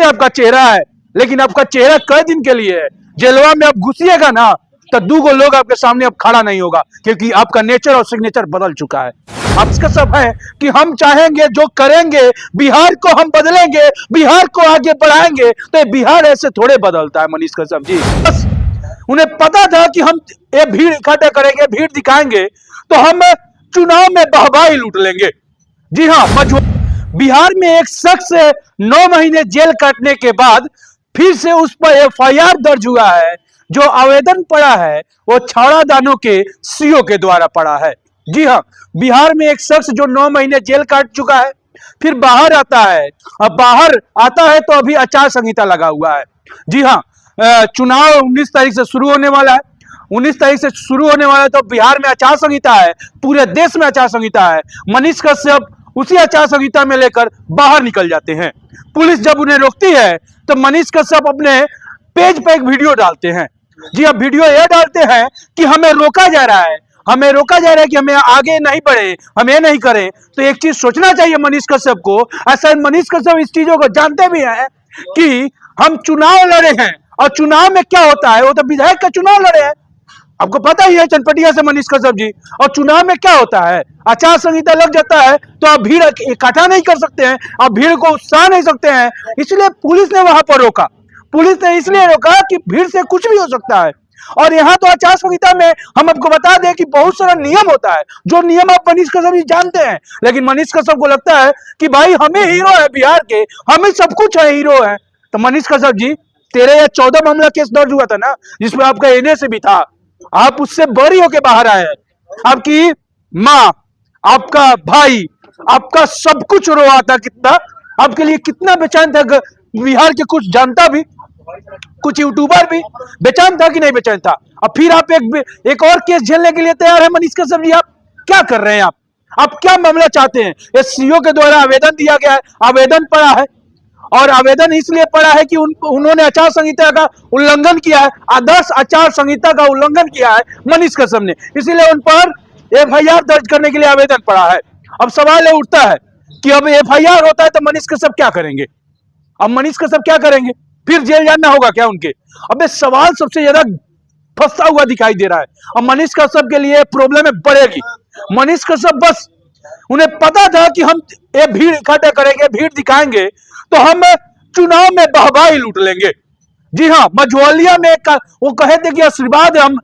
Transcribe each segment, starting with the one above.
आपका चेहरा है, लेकिन आपका चेहरा कई दिन के लिए है। जेलवा में आप घुसिएगा ना तो दूगो लोग आपके सामने अब खड़ा नहीं होगा, क्योंकि आपका नेचर और सिग्नेचर बदल चुका है। अब इसका सब है कि हम चाहेंगे जो करेंगे, बिहार को हम बदलेंगे, बिहार को आगे बढ़ाएंगे। तो बिहार ऐसे थोड़े बदलता है मनीष कश्यप जी। बस उन्हें पता था कि हम ये भीड़ इकट्ठा करेंगे, भीड़ दिखाएंगे तो हम चुनाव में वाहवाही लूट लेंगे। जी हाँ, बिहार में एक शख्स 9 महीने जेल काटने के बाद फिर से उस पर एफआईआर दर्ज हुआ है। जो आवेदन पड़ा है वो छाड़ा दानों के सीओ के द्वारा पड़ा है। जी हाँ, बिहार में एक शख्स जो 9 महीने जेल काट चुका है फिर बाहर आता है। अब बाहर आता है तो अभी आचार संहिता लगा हुआ है। जी हाँ, चुनाव 19 तारीख से शुरू होने वाला है। 19 तारीख से शुरू होने वाला है तो बिहार में आचार संहिता है, पूरे देश में आचार संहिता है। मनीष कश्यप उसी आचार संहिता में लेकर बाहर निकल जाते हैं। पुलिस जब उन्हें रोकती है तो मनीष कश्यप अपने पेज पर एक वीडियो डालते हैं। जी अब वीडियो ये डालते हैं कि हमें रोका जा रहा है, हमें रोका जा रहा है कि हमें आगे नहीं बढ़े, हम ये नहीं करें। तो एक चीज सोचना चाहिए मनीष कश्यप को। ऐसा मनीष कश्यप इस चीजों को जानते भी हैं कि हम चुनाव लड़े हैं, और चुनाव में क्या होता है, वो तो विधायक का चुनाव लड़े हैं, आपको पता ही है चनपटिया से मनीष कश्यप जी। और चुनाव में क्या होता है, आचार संहिता लग जाता है तो आप भीड़ इकट्ठा नहीं कर सकते हैं, आप भीड़ को उत्साह नहीं सकते हैं। इसलिए पुलिस ने वहां पर रोका। पुलिस ने इसलिए रोका कि भीड़ से कुछ भी हो सकता है। और यहाँ तो आचार संहिता में हम आपको बता दें कि बहुत सारा नियम होता है, जो नियम आप मनीष कश्यप जी जानते हैं। लेकिन मनीष कश्यप को लगता है कि भाई हमें हीरो है बिहार के, हमें सब कुछ है, हीरो है। तो मनीष कश्यप जी 13 या 14 मामला केस दर्ज हुआ था ना, जिसमें आपका एनए से भी था। आप उससे बरी होके बाहर आए हैं। आपकी माँ, आपका भाई, आपका सब कुछ रोआ था, कितना आपके लिए कितना बेचैन था। बिहार के कुछ जनता भी, कुछ यूट्यूबर भी बेचैन था कि नहीं बेचैन था। अब फिर आप एक और केस झेलने के लिए तैयार है मनीष कश्यप जी। आप क्या कर रहे हैं, आप क्या मामला चाहते हैं। सीओ के द्वारा आवेदन दिया गया है, आवेदन पड़ा है, और आवेदन इसलिए पड़ा है कि उन्होंने आचार संहिता का उल्लंघन किया है, आदर्श आचार संहिता का उल्लंघन किया है मनीष कश्यप ने, इसीलिए उन पर एफआईआर दर्ज करने के लिए आवेदन पड़ा है। अब सवाल ये उठता है कि अब एफआईआर होता है तो मनीष कश्यप क्या करेंगे। अब मनीष कश्यप क्या करेंगे, फिर जेल जाना होगा क्या उनके। अब ये सवाल सबसे ज्यादा फंसा हुआ दिखाई दे रहा है। अब मनीष कश्यप के लिए प्रॉब्लम बढ़ेगी। मनीष कश्यप बस उन्हें पता था कि हम ये भीड़ इकट्ठा करेंगे, भीड़ दिखाएंगे तो हम चुनाव में वाहवाही लूट लेंगे। जी हाँ, मझौलिया में वो कहे थे कि आशीर्वाद हम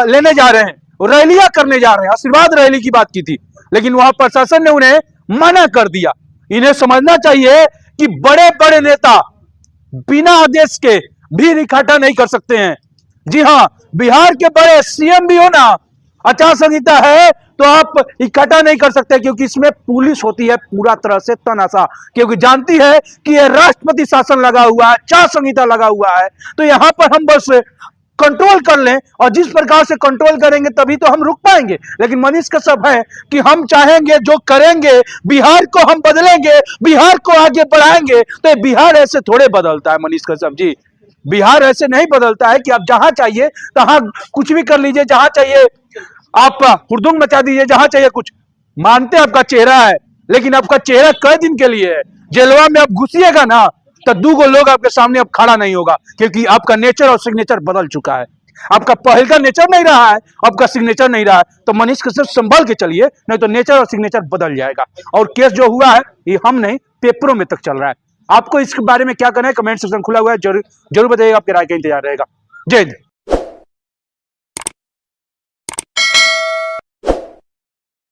लेने जा रहे हैं, रैलियां करने जा रहे हैं, आशीर्वाद रैली की बात की थी, लेकिन वहां प्रशासन ने उन्हें मना कर दिया। इन्हें समझना चाहिए कि बड़े बड़े नेता बिना आदेश के भीड़ इकट्ठा नहीं कर सकते हैं। जी हाँ, बिहार के बड़े सीएम भी हो ना, आचार संहिता है तो आप इकट्ठा नहीं कर सकते, क्योंकि इसमें पुलिस होती है पूरा तरह से तनाशा, क्योंकि जानती है कि ये राष्ट्रपति शासन लगा हुआ है, आचार संहिता लगा हुआ है। तो यहां पर हम बस कंट्रोल कर लें, और जिस प्रकार से कंट्रोल करेंगे तभी तो हम रुक पाएंगे। लेकिन मनीष कश्यप है कि हम चाहेंगे जो करेंगे, बिहार को हम बदलेंगे, बिहार को आगे बढ़ाएंगे। तो बिहार ऐसे थोड़े बदलता है मनीष कश्यप जी। बिहार ऐसे नहीं बदलता है कि आप जहां चाहिए तहां कुछ भी कर लीजिए, जहां चाहिए आप हुड़दंग मचा दीजिए, जहां चाहिए कुछ। मानते आपका चेहरा है, लेकिन आपका चेहरा कई दिन के लिए है। जेलवा में आप घुसिएगा ना तो दूगो लोग आपके सामने अब खड़ा नहीं होगा, क्योंकि आपका नेचर और सिग्नेचर बदल चुका है। आपका पहले का नेचर नहीं रहा है, आपका सिग्नेचर नहीं रहा है। तो मनीष कश्यप संभल के चलिए, नहीं तो नेचर और सिग्नेचर बदल जाएगा। और केस जो हुआ है ये हम नहीं, पेपरों में तक चल रहा है। आपको इसके बारे में क्या करना है, कमेंट सेक्शन खुला हुआ है, जरूर बताइएगा, आपकी राय का इंतजार रहेगा। जय हिंद।